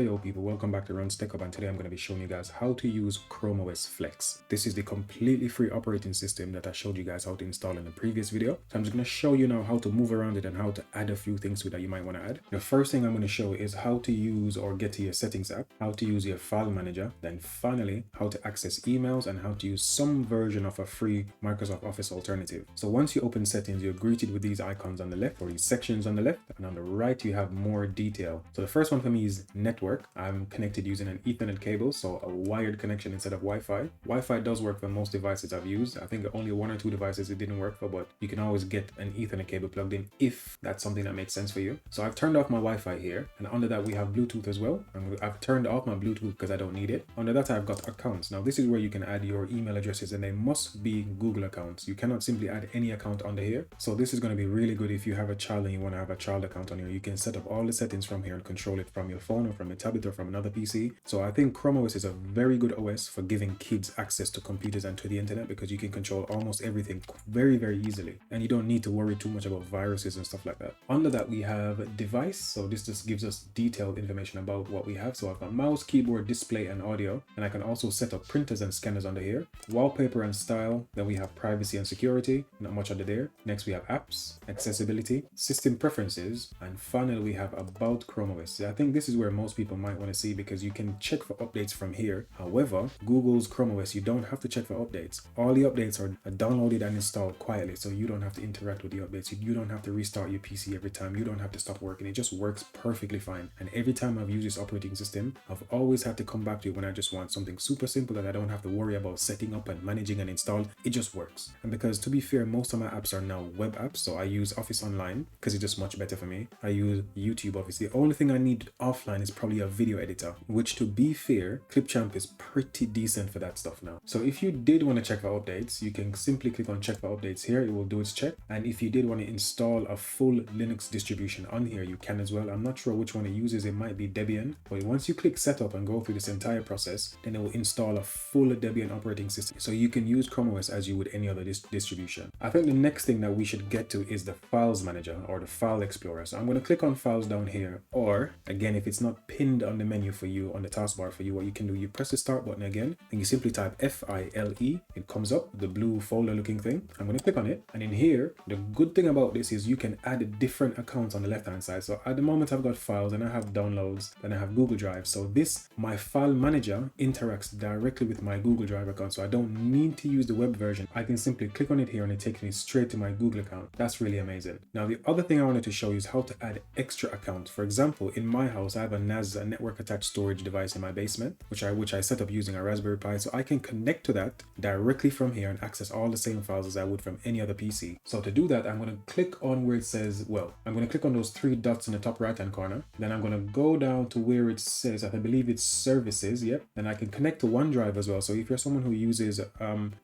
Yo people, welcome back to Run's Tech Hub, and today I'm going to be showing you guys how to use Chrome OS Flex. This is the completely free operating system that I showed you guys how to install in the previous video. So I'm just going to show you now how to move around it and how to add a few things to it that you might want to add. The first thing I'm going to show is how to use or get to your settings app, how to use your file manager, then finally how to access emails and how to use some version of a free Microsoft Office alternative. So once you open settings, you're greeted with these icons on the left, or these sections on the left, and on the right you have more detail. So the first one for me is network. I'm connected using an Ethernet cable, so a wired connection instead of Wi-Fi. Wi-Fi does work for most devices I've used. I think only one or two devices it didn't work for, but you can always get an Ethernet cable plugged in if that's something that makes sense for you. So I've turned off my Wi-Fi here, and under that we have Bluetooth as well. And I've turned off my Bluetooth because I don't need it. Under that I've got accounts. Now this is where you can add your email addresses, and they must be Google accounts. You cannot simply add any account under here. So this is going to be really good if you have a child and you want to have a child account on here. You can set up all the settings from here and control it from your phone or from a tablet or from another PC. So I think Chrome OS is a very good OS for giving kids access to computers and to the internet, because you can control almost everything very easily, and you don't need to worry too much about viruses and stuff like that. Under that we have device. So this just gives us detailed information about what we have. So I've got mouse, keyboard, display and audio, and I can also set up printers and scanners under here. Wallpaper and style. Then we have privacy and security, not much under there. Next we have apps, accessibility, system preferences, and finally we have about Chrome OS. I think this is where most people might want to see, because you can check for updates from here. However, Google's Chrome OS, you don't have to check for updates. All the updates are downloaded and installed quietly, so you don't have to interact with the updates. You don't have to restart your PC every time. You don't have to stop working. It just works perfectly fine. And every time I've used this operating system, I've always had to come back to it when I just want something super simple that I don't have to worry about setting up and managing and install. It just works. And because, to be fair, most of my apps are now web apps, so I use Office Online because it's just much better for me. I use YouTube, obviously. The only thing I need offline is probably a video editor, which, to be fair, Clipchamp is pretty decent for that stuff now. So if you did want to check for updates, you can simply click on check for updates here. It will do its check. And if you did want to install a full Linux distribution on here, you can as well. I'm not sure which one it uses. It might be Debian, but once you click setup and go through this entire process, then it will install a full Debian operating system. So you can use Chrome OS as you would any other distribution. I think the next thing that we should get to is the files manager or the file explorer. So I'm going to click on files down here, or again, if it's not pinned on the menu for you, on the taskbar for you, what you can do, you press the start button again and you simply type FILE. It comes up, the blue folder looking thing. I'm going to click on it, and in here, the good thing about this is you can add different accounts on the left hand side. So at the moment I've got files, and I have downloads, and I have Google Drive. So this, my file manager, interacts directly with my Google Drive account, so I don't need to use the web version. I can simply click on it here and it takes me straight to my Google account. That's really amazing. Now the other thing I wanted to show you is how to add extra accounts. For example, in my house I have a NAS, a network attached storage device in my basement, which I set up using a Raspberry Pi, so I can connect to that directly from here and access all the same files as I would from any other PC. So to do that, I'm going to click on where it says, I'm going to click on those three dots in the top right hand corner. Then I'm going to go down to where it says, I believe it's services. Yep. Then I can connect to OneDrive as well. So if you're someone who uses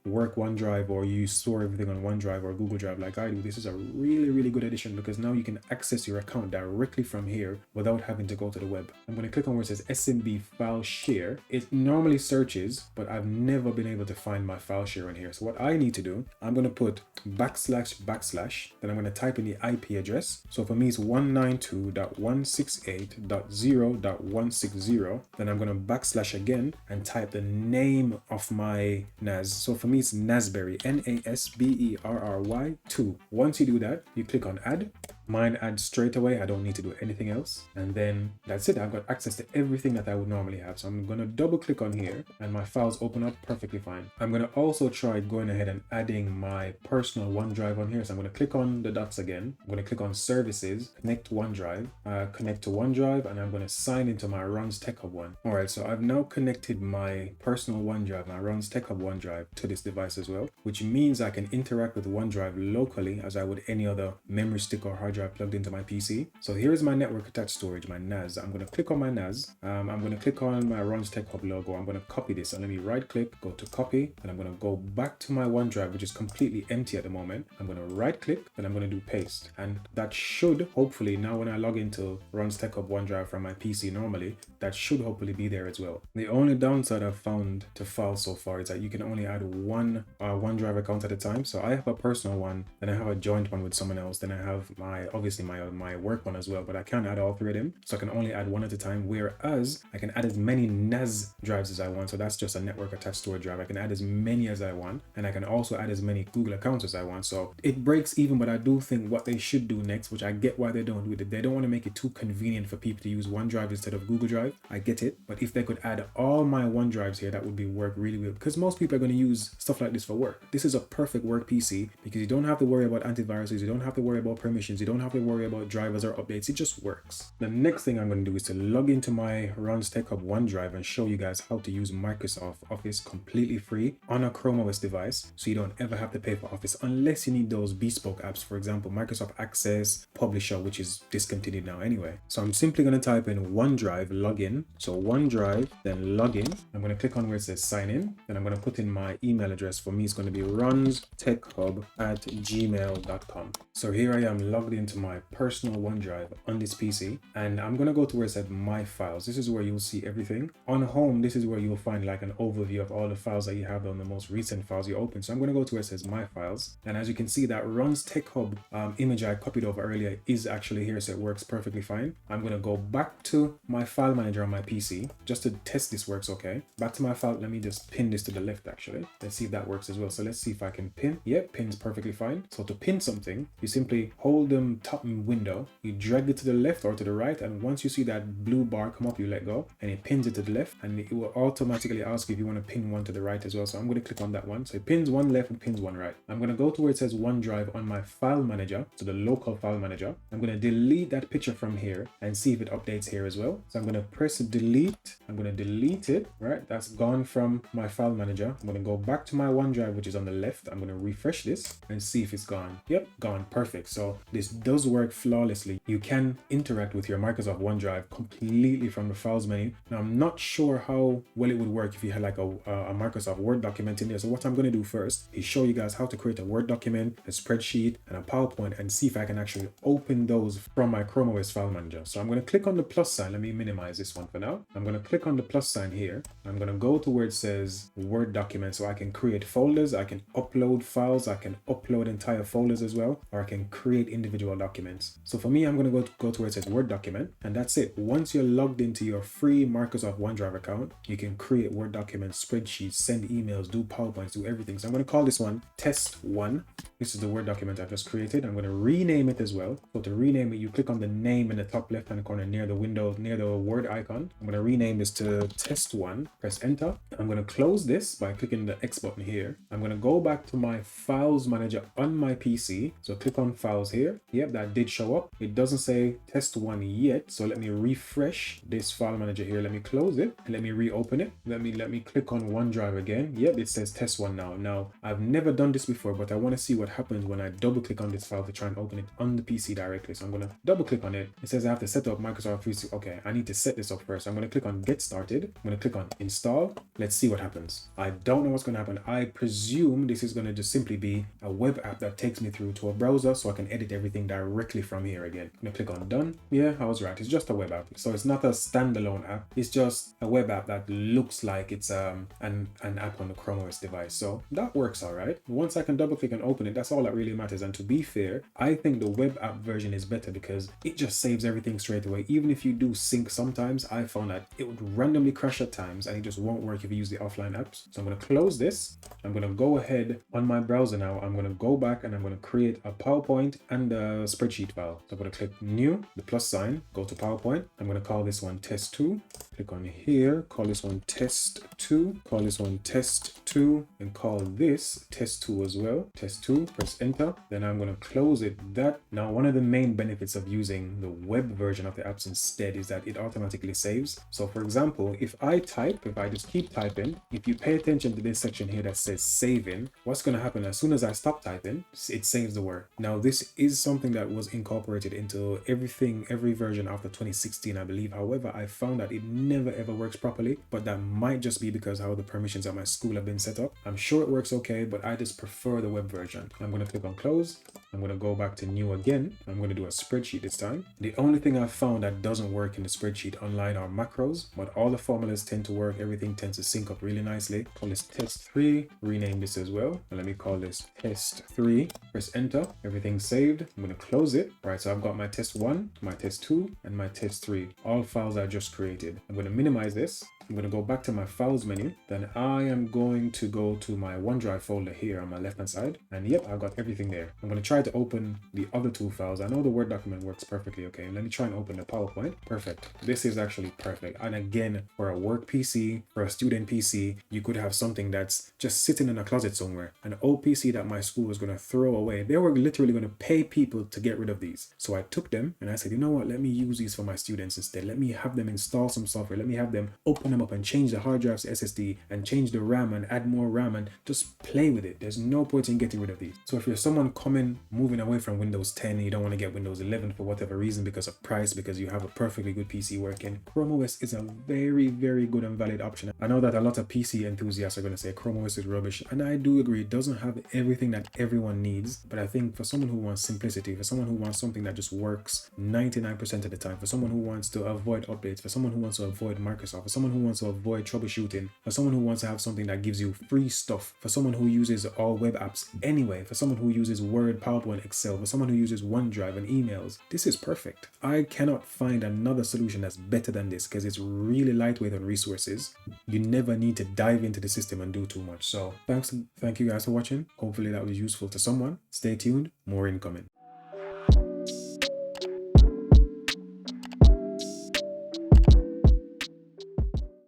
work OneDrive, or you store everything on OneDrive or Google Drive like I do, this is a really good addition, because now you can access your account directly from here without having to go to the web. I'm going to click on where it says SMB File Share. It normally searches, but I've never been able to find my file share in here. So what I need to do, I'm going to put //, then I'm going to type in the IP address. So for me it's 192.168.0.160. Then I'm going to / again and type the name of my NAS. So for me it's Nasberry, NASBERRY 2. Once you do that, you click on add. Mine adds straight away. I don't need to do anything else. And then that's it. I've got access to everything that I would normally have. So I'm going to double click on here and my files open up perfectly fine. I'm going to also try going ahead and adding my personal OneDrive on here. So I'm going to click on the dots again. I'm going to click on services, connect to OneDrive, and I'm going to sign into my Run's Tech Hub one. All right, so I've now connected my personal OneDrive, my Run's Tech Hub OneDrive, to this device as well, which means I can interact with OneDrive locally as I would any other memory stick or hard drive plugged into my PC. So here is my network attached storage, my NAS. I'm going to click on my NAS. I'm going to click on my Run's Tech Hub logo. I'm going to copy this, and let me right click, go to copy, and I'm going to go back to my OneDrive, which is completely empty at the moment. I'm going to right click, and I'm going to do paste, and that should hopefully, now when I log into Run's Tech Hub OneDrive from my PC normally, that should hopefully be there as well. The only downside I've found to files so far is that you can only add one OneDrive account at a time. So I have a personal one, then I have a joint one with someone else, then I have my my work one as well, but I can't add all three of them. So I can only add one at a time, whereas I can add as many NAS drives as I want. So that's just a network attached storage drive. I can add as many as I want, and I can also add as many Google accounts as I want. So it breaks even, but I do think what they should do next, which I get why they don't do it, they don't want to make it too convenient for people to use OneDrive instead of Google Drive. I get it, but if they could add all my OneDrives here, that would be work really well, because most people are going to use stuff like this for work. This is a perfect work PC because you don't have to worry about antiviruses, you don't have to worry about permissions, you don't have to worry about drivers or updates. It just works. The next thing I'm going to do is to log into my Ron's Tech Hub OneDrive and show you guys how to use Microsoft Office completely free on a Chrome OS device, so you don't ever have to pay for Office unless you need those bespoke apps, for example Microsoft Access, Publisher, which is discontinued now anyway. So I'm simply going to type in OneDrive login. So OneDrive, then login. I'm going to click on where it says sign in, and I'm going to put in my email address. For me, it's going to be ronstechhub@gmail.com. So here I am logged into my personal OneDrive on this PC, and I'm going to go to where it said my files. This is where you'll see everything. On home, this is where you'll find like an overview of all the files that you have on the most recent files you open. So I'm going to go to where it says my files, and as you can see, that Ron's Tech Hub image I copied over earlier is actually here, so it works perfectly fine. I'm going to go back to my file manager on my PC just to test this works okay. Back to my file. Let me just pin this to the left actually. Let's see if that works as well. So let's see if I can pin. Yep, pin's perfectly fine. So to pin something, you simply hold the top window, you drag it to the left or to the right, and once you see that blue bar come up, you let go and it pins it to the left, and it will automatically ask you if you want to pin one to the right as well. So I'm going to click on that one. So it pins one left and pins one right. I'm going to go to where it says OneDrive on my file manager, so the local file manager. I'm going to delete that picture from here and see if it updates here as well. So I'm going to press delete. I'm going to delete it, right? That's gone from my file manager. I'm going to go back to my OneDrive, which is on the left. I'm going to refresh this and see if it's gone. Yep, gone. Perfect. So this does work flawlessly. You can interact with your Microsoft OneDrive completely from the files menu. Now, I'm not sure how well it would work if you had like a Microsoft Word document in there. So what I'm going to do first is show you guys how to create a Word document, a spreadsheet, and a PowerPoint, and see if I can actually open those from my Chrome OS file manager. So I'm going to click on the plus sign. Let me minimize this one for now. I'm going to click on the plus sign here. I'm going to go to where it says Word document, so I can create folders, I can upload files, I can upload entire folders as well, or I can create individual documents. So for me, I'm going to go to where it says Word document, and that's it. Once you're logged into your free Microsoft OneDrive account, you can create Word documents, spreadsheets, send emails, do PowerPoints, do everything. So I'm going to call this one Test 1. This is the Word document I've just created. I'm going to rename it as well. So to rename it, you click on the name in the top left hand corner near the window, near the Word icon. I'm going to rename this to Test 1. Press enter. I'm going to close this by clicking the X button here. I'm going to go back to my files manager on my PC. So click on files here. Yep, that did show up. It doesn't say Test 1 yet. So let me refresh this file manager here. Let me close it and let me reopen it. Let me click on OneDrive again. Yep, it says Test 1 now. Now, I've never done this before, but I want to see what happens when I double click on this file to try and open it on the PC directly. So I'm going to double click on it. It says I have to set up Microsoft 365. Okay, I need to set this up first. I'm going to click on Get Started. I'm going to click on Install. Let's see what happens. I don't know what's going to happen. I presume this is going to just simply be a web app that takes me through to a browser so I can edit everything directly from here again. I'm going to click on Done. Yeah, I was right. It's just a web app. So it's not a standalone app. It's just a web app that looks like it's an app on the Chrome OS device. So that works all right. Once I can double click and open it, that's all that really matters. And to be fair, I think the web app version is better because it just saves everything straight away. Even if you do sync sometimes, I found that it would randomly crash at times and it just won't work if you use the offline apps. So I'm going to close this. I'm going to go ahead on my browser now. I'm going to go back and I'm going to create a PowerPoint and a spreadsheet file. So I'm going to click new, the plus sign, go to PowerPoint. I'm going to call this one Test 2. Click on here, call this one Test 2, call this one Test 2, and call this Test 2 as well. Test 2, press enter. Then I'm going to close it. Now, one of the main benefits of using the web version of the apps instead is that it automatically saves. So for example, if I just keep typing, if you pay attention to this section here that says saving, what's going to happen as soon as I stop typing, it saves the word. Now, this is something that was incorporated into every version after 2016, I believe. However, I found that it never ever works properly, but that might just be because how the permissions at my school have been set up. I'm sure it works okay, but I just prefer the web version. I'm going to click on close. I'm going to go back to new again. I'm going to do a spreadsheet this time. The only thing I've found that doesn't work in the spreadsheet online are macros, but all the formulas tend to work. Everything tends to sync up really nicely. Call this test 3, rename this as well. And let me call this test 3. Press enter, everything's saved. I'm going to close it. Right, so I've got my test 1, my test 2, and my test 3. All files I just created. I'm going to minimize this. I'm going to go back to my files menu. Then I am going to go to my OneDrive folder here on my left hand side. And yep, I've got everything there. I'm going to try to open the other 2 files. I know the Word document works perfectly. Okay, let me try and open the PowerPoint. Perfect. This is actually perfect. And again, for a work PC, for a student PC, you could have something that's just sitting in a closet somewhere. An old PC that my school was going to throw away. They were literally going to pay people to get rid of these. So I took them and I said, you know what? Let me use these for my students instead. Let me have them install some software. Let me have them open them up and change the hard drives to SSD and change the RAM and add more RAM and just play with it. There's no point in getting rid of these. So if you're someone moving away from Windows 10 and you don't want to get Windows 11 for whatever reason, because of price, because you have a perfectly good PC working, Chrome OS is a very, very good and valid option. I know that a lot of PC enthusiasts are going to say Chrome OS is rubbish, and I do agree. It doesn't have everything that everyone needs, but I think for someone who wants simplicity, for someone who wants something that just works 99% of the time, for someone who wants to avoid updates, for someone who wants to avoid Microsoft, for someone who wants to avoid troubleshooting, for someone who wants to have something that gives you free stuff, for someone who uses all web apps anyway, for someone who uses Word, PowerPoint, Excel, for someone who uses OneDrive and emails, this is perfect. I cannot find another solution that's better than this because it's really lightweight on resources. You never need to dive into the system and do too much. So thank you guys for watching. Hopefully that was useful to someone. Stay tuned, more incoming.